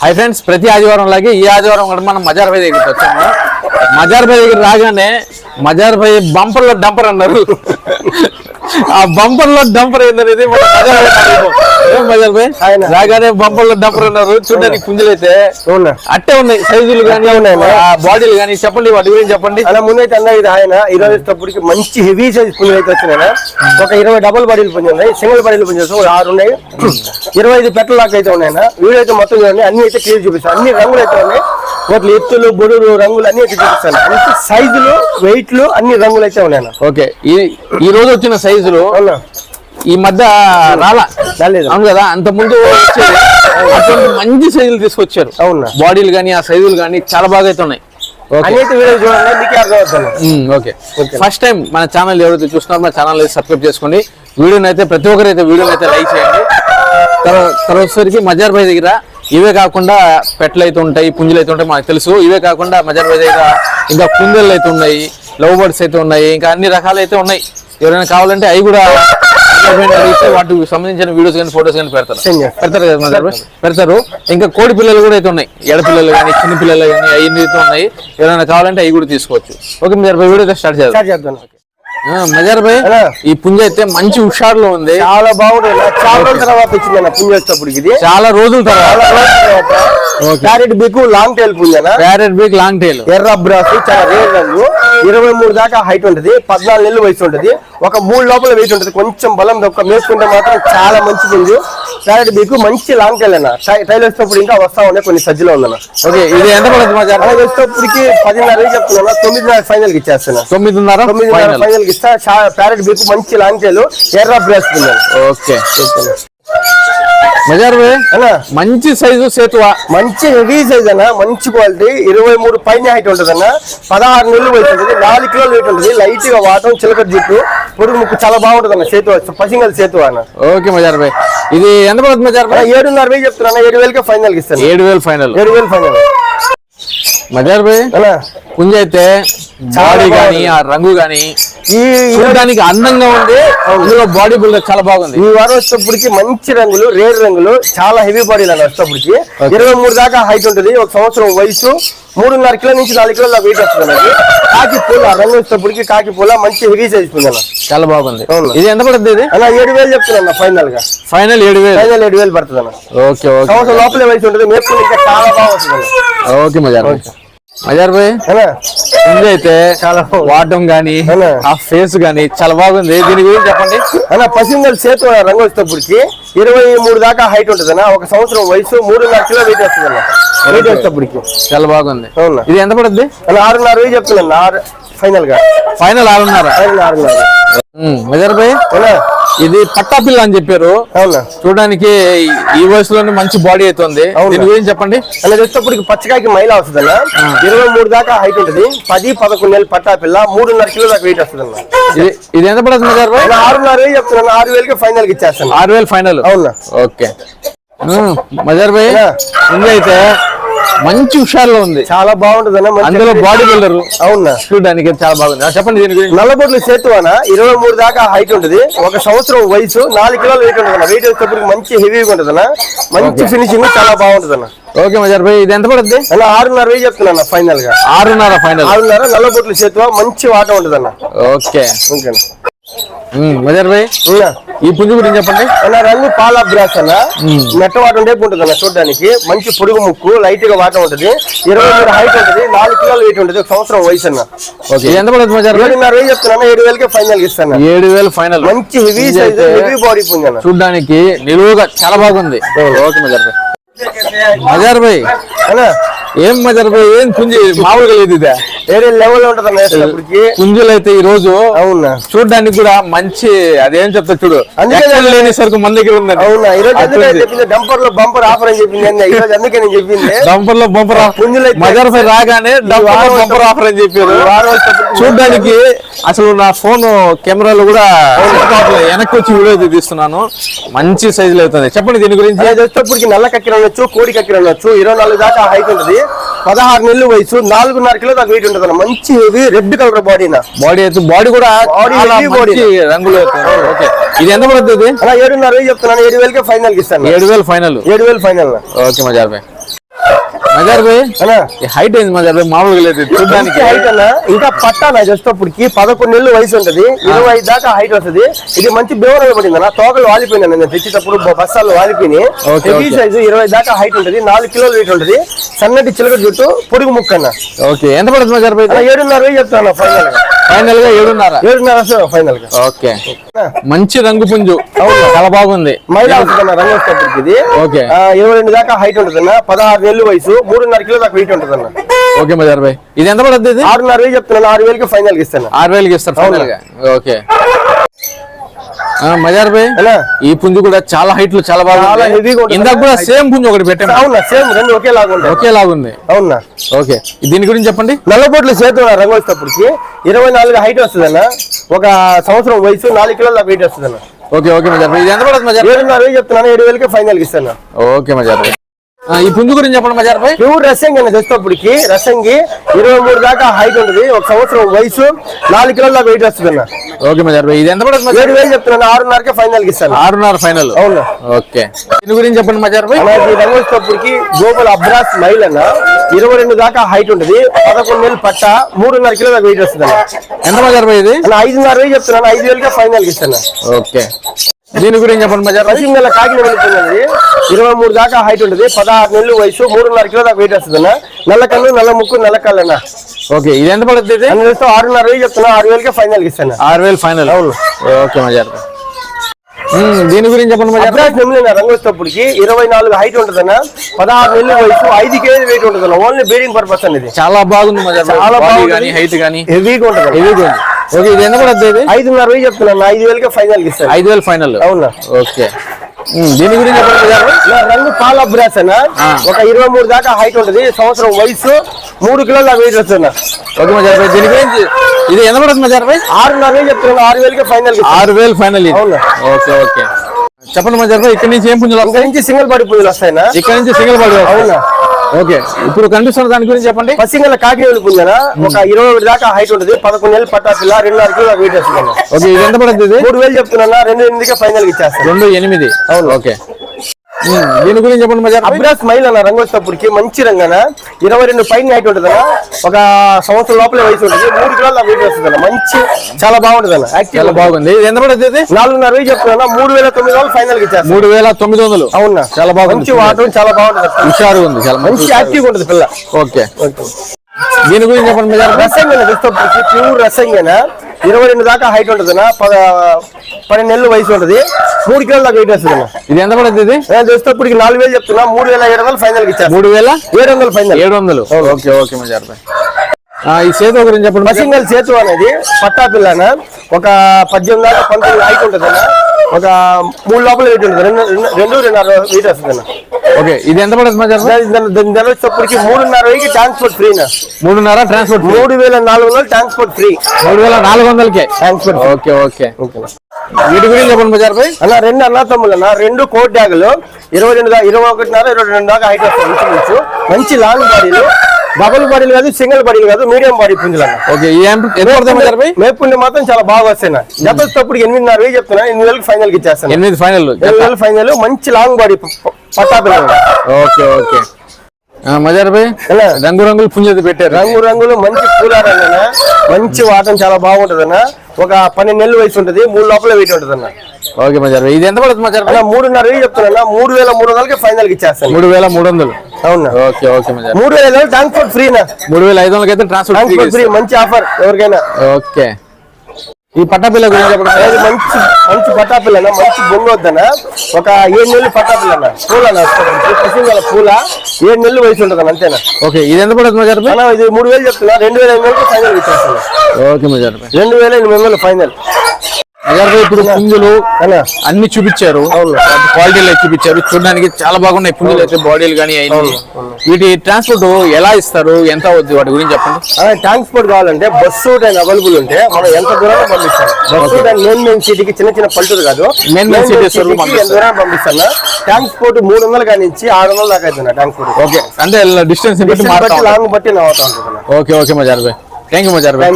Hi friends प्रति आदिवार लागे मन मजार भाई దగ్గరికి వచ్చాము मजार भाई దగ్గర రాగానే मजार भाई బంపర్ లో డంపర్ అన్నారు ఆ బంపర్ లో డంపర్ ఏందనేది మన మజార్ భాయ్ రాగానే బంపర్ లో డంపర్ అన్నారు చూడడానికి పుంజులైతే అట్టే ఉన్నాయి సైజులు గానీ ఆ బాడీలు గానీ చెప్పండి వాటి గురించి చెప్పండి అలా ముందైతే అన్న ఇది ఆయన ఈరోజు వచ్చేటప్పటికి మంచి హెవీ సైజ్ పుంజులు అయితే వచ్చినాయి ఒక 20 డబుల్ బాడీలు పుంజు ఉన్నాయి సింగిల్ బాడీలు పుంజు 6 ఉన్నాయి 25 పెట్టల లాక్ అయితే ఉన్నాయి వీడియో అయితే మొత్తం చూడండి అన్ని అయితే క్లియర్ చూపిస్తాను అన్ని రంగులు అయితే ఉన్నాయి వాటి ఎత్తులు బొడులు రంగులు అన్ని అయితే చూపిస్తాను అన్ని సైజులు వెయిట్లు అన్ని రంగులు అయితే ఉన్నాయి ఓకే ఈ రోజు వచ్చిన సైజులు ఈ మధ్య రాలేదు అవును కదా అంత ముందు అటువంటి మంచి సైజులు తీసుకొచ్చారు అవునా బాడీలు గానీ ఆ సైజులు గానీ చాలా బాగా అయితే ఉన్నాయి ఓకే ఫస్ట్ టైం మన ఛానల్ ఎవరైతే చూస్తున్నారో మన ఛానల్ సబ్స్క్రైబ్ చేసుకోండి వీడియోని అయితే ప్రతి ఒక్కరు అయితే వీడియోని అయితే లైక్ చేయండి తర్వాతసరికి మజార్ భాయ్ దగ్గర ఇవే కాకుండా పెట్టలు అయితే ఉంటాయి పుంజులు అయితే ఉంటాయి మనకు తెలుసు ఇవే కాకుండా మజార్ భాయ్ దగ్గర ఇంకా కుందేళ్ళు అయితే ఉన్నాయి లవ్ బర్డ్స్ అయితే ఉన్నాయి ఇంకా అన్ని రకాలు అయితే ఉన్నాయి ఎవరైనా కావాలంటే అవి కూడా అడిగితే వాటికి సంబంధించిన వీడియోస్ కానీ ఫోటోస్ కానీ పెడతారు కదా మజార్ భాయ్ పెడతారు ఇంకా కోడి పిల్లలు కూడా అయితే ఉన్నాయి ఎడపిల్లలు కానీ చిన్న పిల్లలు కానీ అవి అయితే ఉన్నాయి ఎవరైనా కావాలంటే అవి కూడా తీసుకోవచ్చు ఓకే మజార్ భాయ్ వీడియో స్టార్ట్ చేద్దాం మజార్ భాయ్ ఈ పుంజ అయితే మంచి హుషారులో ఉంది చాలా బాగుంటుంది చాలా రోజుల తర్వాత వచ్చింది పుంజ వచ్చేటప్పటికి ఇది చాలా రోజుల తర్వాత ప్యారెట్ బీక్ లాంగ్ టైల్ పుంజన ప్యారెట్ బీక్ లాంగ్ టైల్ ఎర్ర బ్రాస్ చాలా రేర్ రంగు 23 దాకా హైట్ ఉంటది 14 నెలలు వయసు ఉంటది ఒక 3 లోపల వెయిట్ ఉంటది కొంచెం బలం దొక్క మేసుకుంటే మాత్రం చాలా మంచి పుంజు ప్యారెట్ బీక్ మంచి లాంగ్ టైల్ అన్న టైల్ వచ్చేటప్పుడు ఇంకా వస్తా ఉన్నాయి కొన్ని సజ్జలో ఉందన్న ఓకే ఇది ఎంత పడుతుంది మజార్ భాయ్ వచ్చేటప్పటికి 10:30 చెప్తున్నా 9:30 ఫైనల్ కి ఇచ్చేస్తున్నా 9:30 ఫైనల్ కి ప్యారెట్ బీక్ మంచి లాంగ్ టైల్ ఎర్ర బ్రాస్ ఓకే మజార్ భాయ్ మంచి సైజు సేతువా మంచి హెవీ సైజ్ అన్న మంచి క్వాలిటీ 23 పైన హైట్ ఉంటది అన్న 16 నెలలు వయసు ఉంటుంది 4 కిలోలు వెయిట్ ఉంటుంది లైట్ గా వాటం చిలకడ జుట్టు పొడుగు ముక్కు చాలా బాగుంటది అన్న సేతు పసింగల్ సేతు అన్న ఓకే మజార్ భాయ్ ఇది ఎంత పడుతుంది మజార్ భాయ్ 7:30 చెప్తున్నా 7,000 ఫైనల్ కి ఇస్తాను 7,000 ఫైనల్ 7,000 ఫైనల్ మజార్ భాయ్ పుంజ అయితే బాడీ గానీ ఆ రంగు గానీ ఈ చూడడానికి అందంగా ఉంది ఇందులో బాడీ బిల్డర్ చాలా బాగుంది ఈ వారం వచ్చేటప్పటికి మంచి రంగులు రేర్ రంగులు చాలా హెవీ బాడీలు అని వచ్చేటప్పటికి 23 దాకా హైట్ ఉంటుంది ఒక సంవత్సరం వయసు 3.5 కిలో నుంచి 4 కిలోల వెయిట్ వస్తుంది అన్నది కాకి పూల రంగు వచ్చేటప్పటికి కాకి పూల మంచి హెవీ సైజ్ పుంజ చాలా బాగుంది ఇది ఎంత పడుతుంది ఇది అలా 7,000 చెప్తున్నా ఫైనల్ గా ఫైనల్ 7,000 పడుతుంది అన్న ఓకే ఓకే సంవత్సరం లోపలే వయసు ఉంటుంది మేపుకుని ఇంకా చాలా బాగుంటుంది ఓకే మజార్ భాయ్ పుంజ అయితే చాలా వాటం గానీ ఆ ఫేస్ గానీ చాలా బాగుంది దీని గురించి చెప్పండి అన్న పసింగల్ సేతు రంగు వచ్చేటప్పటికి 23 దాకా హైట్ ఉంటుంది అన్న ఒక సంవత్సరం వయసు 3.5 కిలో వెయిట్ వస్తుంది అన్న వెయిట్ వచ్చేటప్పటికి చాలా బాగుంది ఇది ఎంత పడుతుంది అలా 6.5 చెప్తున్నా ఫైనల్ గా ఫైనల్ 6.5 మజార్ భాయ్ ఇది పట్టా పిల్ల అని చెప్పారు చూడడానికి ఈ వయసులోనే మంచి బాడీ అవుతుంది దీని గురించి చెప్పండి అలా వచ్చేటప్పటికి పచ్చకాయకి మైల వస్తుంది అన్న 23 దాకా హైట్ ఉంటుంది 10-11 నెలలు పట్టా పిల్ల 3.5 కిలో దాకా వెయిట్ వస్తుంది అన్న ఇది ఎంత పడుతుంది మజార్ భాయ్ 6.5 చెప్తున్నాను 6,000 ఫైనల్ కి ఇచ్చేస్తాను 6,000 ఫైనల్ అవునా ఓకే మజార్ భాయ్ ముందు అయితే మంచి హుషారులో ఉంది చాలా బాగుంటుంది అన్న అందులో బాడీ బిల్డర్ అవునా చూడడానికి చాలా బాగుంది చెప్పండి దీని గురించి నల్లబొట్లు సేతు అన్న 23 దాకా హైట్ ఉంటుంది ఒక సంవత్సరం వయసు 4 కిలోలు వెయిట్ ఉంటుంది అన్న వెయిట్ వచ్చేటప్పటికి మంచి హెవీగా ఉంటుంది అన్న మంచి ఫినిషింగ్ చాలా బాగుంటుంది అన్న ఓకే మజార్ భాయ్ ఇది ఎంత పడుతుంది అలా 6.5 చెప్తున్నా ఫైనల్ గా 6.5 ఫైనల్ 6.5 నల్లబొట్లు సేతు మంచి వాట ఉంటుంది అన్న ఓకే మజార్ భాయ్ ఈ పుంజు గురించి చెప్పండి అలా రంగు పాల బ్రాస్ అన్న మెట్ట వాటం టైప్ ఉంటుంది అన్న చూడడానికి మంచి పొడుగు ముక్కు లైట్ గా వాటం ఉంటుంది 23 హైట్ ఉంటుంది 4 కిలోలు వెయిట్ ఉంటుంది ఒక సంవత్సరం వయసు అన్న ఎంత పడుతుంది మజార్ భాయ్ 7.5 చెప్తున్నా 7,000 ఫైనల్ ఇస్తాను 7,000 ఫైనల్ మంచి హెవీ సైజ్ హెవీ బాడీ పుంజు అన్న చూడడానికి నిలువుగా చాలా బాగుంది ఓకే మజార్ భాయ్ ఏం మజార్ భాయ్ ఏం పుంజి మామూలుగా లేదు ఇదే వేరే లెవెల్ ఉంటుంది పుంజులు అయితే ఈ రోజు అవునా చూడడానికి కూడా మంచి అదేం చెప్తా చూడు లేని సరుకు మన దగ్గర ఉందండి అవునా ఈ రోజు డంపర్ లో బంపర్ ఆఫర్ అని చెప్పింది ఈ రోజు అందుకే నేను చెప్పింది డంపర్ లో బంపర్ పుంజులు మజార్ భాయ్ రాగానే బంపర్ ఆఫర్ అని చెప్పారు చూడడానికి అసలు నా ఫోన్ కెమెరాలో కూడా వెనక్కి వచ్చి వీడియో తీస్తున్నాను మంచి సైజులో అవుతుంది చెప్పండి దీని గురించి వచ్చేటప్పటికి నల్ల కక్కిర అనొచ్చు కోడి కక్కిర అనొచ్చు 24 దాకా హైట్ ఉంటుంది 16 నెలలు వయసు 4.5 కిలో దాకా వెయిట్ ఉంటుంది మంచి రెడ్ కలర్ బాడీ అయితే బాడీ కూడా రంగులు ఓకే ఇది ఎంత పడుతుంది అలా 7.5 చెప్తున్నాను 7,000 ఫైనల్ కి ఇస్తాను 7,000 ఫైనల్ 7,000 ఫైనల్ ఓకే మజార్ భాయ్ మజార్ భాయ్ అన్నా హైట్ ఏంది మజార్ భాయ్ మామూలుగా లేదు చూడడానికి హైట్ అన్న ఇంకా పట్టాన చేసేటప్పటికి 11 నెలలు వయసు ఉంటది 25 దాకా హైట్ వస్తుంది. ఇది మంచి బేవరం పడింది అన్న. తోకలు వాలిపోయినా నేను తెచ్చేటప్పుడు బస్సాలు వాలిపోయి హెవీ సైజు 20 దాకా హైట్ ఉంటది. 4 కిలోలు వెయిట్ ఉంటది. సన్నటి చిలక జుట్టు పొడుగు ముక్క అన్న. ఓకే ఎంత పడుతుంది మజార్ భాయ్? 7.5 చెప్తాను ఫైనల్ గా. ఫైనల్ గా 7.5 ఫైనల్ గా. ఓకే మంచి రంగు పుంజు చాలా బాగుంది. మైదా వస్తుందన్న రంగు వచ్చేటప్పటికి ఇది. ఓకే 22 దాకా హైట్ ఉంటదన్న. 16 నెలలు వయసు 3.5 కిలో దాకా వెయిట్ ఉంటదన్న. ఓకే మజార్ భాయ్ ఇది ఎంత పడుతుంది? ఇది 6.5 చెప్తున్నాను. 6,000కి ఫైనల్ కి ఇస్తాను. 6,000కి ఇస్తారు ఫైనల్ గా. ఓకే మజార్ భాయ్ ఈ పుంజు కూడా చాలా హైట్ లో చాలా బాగా హెవీగా ఉంటుంది. ఇందాక కూడా సేమ్ పుంజు ఒకటి పెట్టాను. అవునా సేమ్ రెండు ఒకేలాగా ఉంటాయి. ఒకేలాగా ఉంది. అవునా ఓకే దీని గురించి చెప్పండి. నల్లబొట్లు చేతులు రంగు వచ్చేటప్పటికి 24 హైట్ వస్తుందన్న. ఒక సంవత్సరం వయసు 4 కిలోల వెయిట్ వస్తుందన్న. ఓకే ఓకే మజార్ భాయ్ ఇది ఎంత పడుతుంది మజార్? 7.5 చెప్తున్నాను. 7,000కి ఫైనల్ కి ఇస్తాను. ఓకే మజార్ భాయ్ ఈ పుంజు గురించి చెప్పండి మజార్ భాయ్. ప్యూర్ రసంగి అని తెచ్చేటప్పటికి రసంగి 23 దాకా హైట్ ఉంటుంది. ఒక సంవత్సరం వయసు 4 కిలోల వెయిట్ వస్తుందన్న. ఓకే మజార్ భాయ్ ఇది ఎంత పడుతుంది? 7,000 చెప్తున్నాను. 6.5కి ఫైనల్ కి ఇస్తాను. 6.5 ఫైనల్. అవునా ఓకే దీని గురించి చెప్పండి మజార్ భాయ్. అలాగే రంగు వచ్చేటప్పటికి గోపాల్ అబ్రాస్ మైల్ అన్న. 22 దాకా హైట్ ఉంటుంది. 11 నెలలు పట్ట 3.5 కిలో దాకా వెయిట్ వస్తుంది. ఎంత మజార్ భాయ్ ఇది? 5.5 చెప్తున్నాను. 5,000కి ఫైనల్ కి ఇస్తాను. ఓకే దీని గురించి చెప్పండి మజార్ భాయ్. రసింగల కాకిన వెళ్ళిపోయింది. 23 దాకా హైట్ ఉంటుంది. 16 నెలలు వయసు 3.5 కిలో దాకా వెయిట్ వస్తుంది అన్న. నల్ల కళ్ళు నల్ల ముక్కు నల్ల కళ్ళు అన్న. ఓకే ఇది ఎంత పడుతుంది? ఇది 6.5 చెప్తున్నా. 6,000కి ఫైనల్ కి ఇస్తాను. 6,000 ఫైనల్. అవును ఓకే మజార్ భాయ్ దీని గురించి చెప్పండి మజార్ భాయ్. రంగు వచ్చేటప్పటికి 24 హైట్ ఉంటుందన్న. 16 నెలల వయసు 5 కేజీ వెయిట్ ఉంటుంది. ఓన్లీ బ్రీడింగ్ పర్పస్ అనేది. చాలా బాగుంది మజార్ భాయ్. చాలా బాగుంది. హైట్ గానీ హెవీగా ఉంటుంది. హెవీగా ఉంది. ఓకే ఇది ఎంత పడుతుంది? ఇది 5.5 చెప్తున్నాను. 5,000కి ఫైనల్ కి ఇస్తాను. 5,000 ఫైనల్. అవునా ఓకే దీని గురించి చెప్పండి మజార్ భాయ్. రంగు పాల అబ్రాస్ అన్న. ఒక 23 దాకా హైట్ ఉంటుంది. సంవత్సరం వయసు 3 కిలోల వెయిట్ వస్తున్నా. ఓకే మజార్ భాయ్ దీని గురించి ఇది ఎంత పడుతుంది మజార్ భాయ్? 6.5 చెప్తున్నాను. 6,000కి ఫైనల్. 6,000 ఫైనల్. అవునా ఓకే ఓకే చెప్పండి మజార్ భాయ్ ఇక్కడ నుంచి ఏం పుంజులు ఇక్కడ నుంచి సింగిల్ బాడీ పుంజులు వస్తాయినా? ఇక్కడ నుంచి సింగిల్ బాడీ. అవునా ఓకే ఇప్పుడు కనిపిస్తున్న దాని గురించి చెప్పండి. పసింగల కాకినేలు పుంజన. ఒక 21 దాకా హైట్ ఉంటుంది. 11 నెలలు పట్టా పిల్ల 2.5 కిలో వెయిట్ వస్తుంది. ఓకే ఇది ఎంత పడుతుంది? 3,000 చెప్తున్నా. 2,800కి ఫైనల్ ఇచ్చేస్తాను. 2,800. అవును ఓకే దీని గురించి చెప్పండి మజార్ భాయ్. అబ్రాస్ మైల్ అన్న. రంగు వచ్చేటప్పటికి మంచి రంగన. 22 పైన హైట్ ఉంటుంది అన్న. ఒక సంవత్సరం లోపల వయసు ఉంటుంది. 3 కిలోల వెయిట్ వస్తుంది అన్న. మంచి చాలా బాగుంటుంది అన్న. చాలా బాగుంది. ఇది ఎంత పడుతుంది? 4.5 చెప్తున్నా. 3,900 ఫైనల్ ఇచ్చేస్తాను. 3,900. అవునా చాలా బాగుంది. మంచి వాటర్ చాలా బాగుంటుంది. హుషారుగా ఉంది. చాలా మంచి యాక్టివ్ ఉంటుంది పిల్ల. ఓకే దీని గురించి చెప్పండి మజార్ భాయ్. రసంగన చూస్తే ప్యూర్ రసంగన. 22 దాకా హైట్ ఉంటుంది అన్న. 12 నెలలు వయసు ఉంటుంది. 3 కిలోల దాకా వెయిట్ వస్తుంది అన్న. ఇది ఎంత పడుతుంది? చూసేటప్పటికి 4,000 చెప్తున్నా. 3,700 ఫైనల్ ఇచ్చారు. 3,700 ఫైనల్. 700. ఓకే ఓకే మజార్ భాయ్ ఈ సేతు గురించి చెప్పండి. పసింగల్ సేతు అనేది పట్టా పిల్లన. ఒక 18 దాకా 19 హైట్ ఉంటుంది అన్న. ఒక 3 లోపల వెయిట్ ఉంటుంది. 2.5 వెయిట్ వస్తుంది అన్న. ఓకే ఇది ఎంత పడుతుంది మజార్ భాయ్? దాని వచ్చేటప్పటికి 3.5కి transport free. 3.5 transport. 3,400 transport free. 3,400కే ట్రాన్స్పోర్ట్. ఓకే ఓకే వీటి గురించి చెప్పండి మజార్ భాయ్. అన్న 2 అన్న తమ్ముళ్ళన్న. 2 కోట్ డ్యాగులు 21.5 దాకా హైట్ వస్తుంది. మంచి లాంగ్ బాడీలు. డబుల్ బాడీలు కాదు, సింగిల్ బాడీలు కాదు, మీడియం బాడీ పుంజులు అన్న. ఓకే ఎంత పడుతుంది మజార్ భాయ్? మేపుండి మాత్రం చాలా బాగా వస్తాయి. జత వచ్చేటప్పుడు 8.5 చెప్తున్నా. 8,000కి ఫైనల్ కి ఇచ్చేస్తాను. 8 ఫైనల్. 8,000 ఫైనల్. మంచి లాంగ్ బాడీ పట్టా పిల్లలు. ఓకే ఓకే మజార్ భాయ్ రంగు రంగులు పుంజు పెట్టారు. రంగు రంగులు మంచి పూలారన్న. మంచి వాటం చాలా బాగుంటది అన్న. ఒక 12 నెలలు వయసు ఉంటుంది. 3 లోపల వెయిట్ ఉంటుంది అన్న. ఓకే మజార్ భాయ్ ఇది ఎంత పడుతుంది మజార్ భాయ్? 3.5 చెప్తున్నా. 3,300కి ఫైనల్ కి ఇచ్చేస్తాను. 3,300. అవునా ఓకే ఓకే మజార్. 3,500 ట్రాన్స్పోర్ట్ ఫ్రీనా? 3,500 అయితే ట్రాన్స్పోర్ట్ ఫ్రీ. మంచి ఆఫర్ ఎవరికైనా. ఓకే ఈ పట్టాపిల్ల గురించి చెప్పండి. మంచి మంచి పట్టాపిల్లన. మంచి బొంగు వద్దన. ఒక 7 నెలలు పట్టాపిల్లన. పూలన పసింగల పూల 7 నెలలు వయసు ఉంటుంది అంతేనా? ఓకే ఇది ఎంత పడుతుంది మజార్ భాయ్? ఇది 3,000 చెప్తున్నా. 2,800కి ఫైనల్ ఇచ్చేస్తాను. ఓకే మజార్ భాయ్ 2,800 ఫైనల్. మజార్ భాయ్ ఇప్పుడు పుంజులు అన్ని చూపించారు. క్వాలిటీలో చూపించారు. చూడడానికి చాలా బాగున్నాయి పుంజులు అయితే. బాడీలు కానీ వీటి ట్రాన్స్పోర్ట్ ఎలా ఇస్తారు? ఎంత అవుద్ది? వాటి గురించి చెప్పండి. ట్రాన్స్పోర్ట్ కావాలంటే బస్సు టైం అవైలబుల్ ఉంటే మనం ఎంత దూరం పంపిస్తాం. బస్సు టైం మెయిన్ సిటీకి చిన్న చిన్న పల్లెటూరు కాదు, మెయిన్ సిటీకి ఎంత దూరం పంపిస్తాను. ట్రాన్స్పోర్ట్ 300 కానీ 600 దాకా అవుతుంది ట్రాన్స్పోర్ట్. ఓకే అంటే డిస్టెన్స్ లాంగ్ బట్టి నా అవుతా ఉంటుంది. Okay okay Mazhar Bhai thank you Mazhar Bhai.